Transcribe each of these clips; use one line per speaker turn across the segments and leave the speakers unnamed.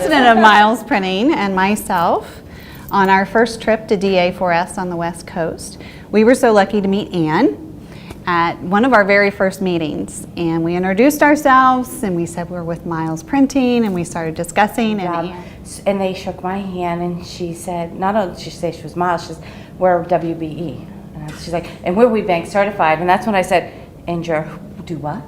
president of Miles Printing and myself on our first trip to DA4S on the West Coast. We were so lucky to meet Ann at one of our very first meetings, and we introduced ourselves and we said we're with Miles Printing, and we started discussing.
And they shook my hand, and she said, not only did she say she was Miles, she says, we're WBE. And she's like, and we're WeBank certified. And that's when I said, and you're do what?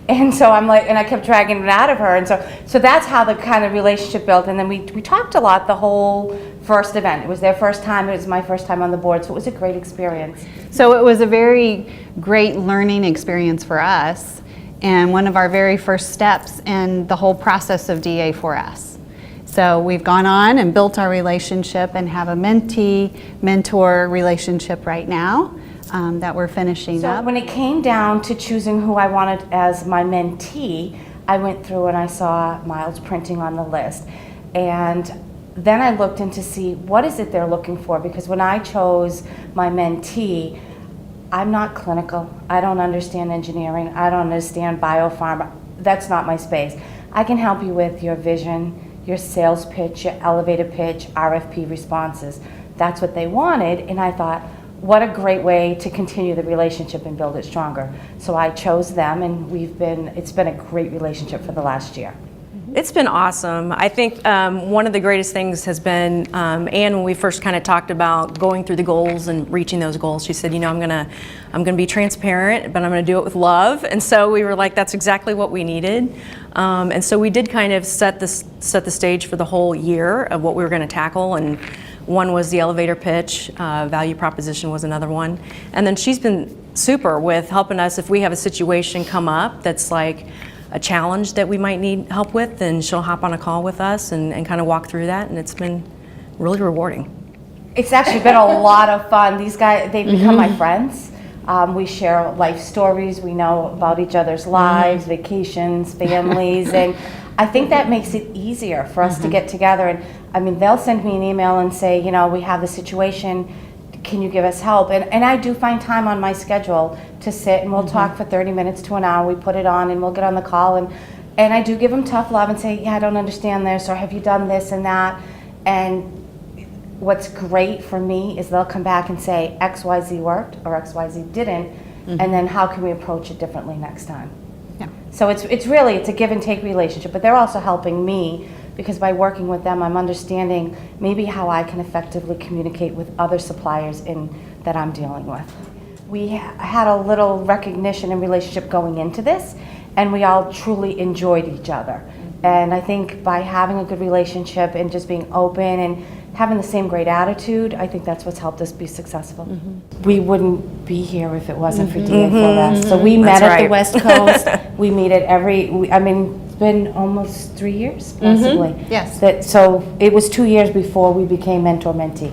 And so I'm like, and I kept dragging it out of her. And so that's how the kind of relationship built. And then we talked a lot the whole first event. It was their first time. It was my first time on the board. So it was a great experience.
So it was a very great learning experience for us, and one of our very first steps in the whole process of DA4S. So we've gone on and built our relationship and have a mentee-mentor relationship right now that we're finishing up.
So when it came down to choosing who I wanted as my mentee, I went through and I saw Miles Printing on the list. And then I looked in to see what is it they're looking for, because when I chose my mentee, I'm not clinical. I don't understand engineering. I don't understand biopharma. That's not my space. I can help you with your vision, your sales pitch, your elevator pitch, RFP responses. That's what they wanted, and I thought, what a great way to continue the relationship and build it stronger. So I chose them, and it's been a great relationship for the last year.
It's been awesome. I think one of the greatest things has been, Ann, when we first kind of talked about going through the goals and reaching those goals, she said, you know, I'm gonna be transparent, but I'm gonna do it with love. And so we were like, that's exactly what we needed. And so we did kind of set the stage for the whole year of what we were gonna tackle. And one was the elevator pitch, value proposition was another one. And then she's been super with helping us if we have a situation come up that's like a challenge that we might need help with, then she'll hop on a call with us and kind of walk through that, and it's been really rewarding.
It's actually been a lot of fun. These guys, they've become my friends. We share life stories. We know about each other's lives, vacations, families, and I think that makes it easier for us to get together. And I mean, they'll send me an email and say, you know, we have the situation, can you give us help? And I do find time on my schedule to sit and we'll talk for 30 minutes to an hour. We put it on and we'll get on the call, and I do give them tough love and say, yeah, I don't understand this, or have you done this and that? And what's great for me is they'll come back and say XYZ worked or XYZ didn't, and then how can we approach it differently next time?
Yeah.
So it's a give and take relationship, but they're also helping me, because by working with them, I'm understanding maybe how I can effectively communicate with other suppliers that I'm dealing with. We had a little recognition and relationship going into this, and we all truly enjoyed each other. And I think by having a good relationship and just being open and having the same great attitude, I think that's what's helped us be successful. We wouldn't be here if it wasn't for DA4S. So we met at the West Coast. We meet at it's been almost 3 years, possibly.
Yes.
So it was 2 years before we became mentor-mentee.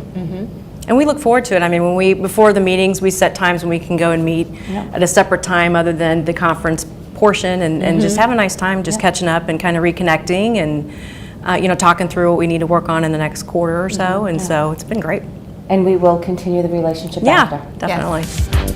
And we look forward to it. I mean, before the meetings, we set times when we can go and meet at a separate time other than the conference portion, and just have a nice time just catching up and kind of reconnecting and you know, talking through what we need to work on in the next quarter or so. And so it's been great.
And we will continue the relationship after.
Yeah, definitely.
Yes.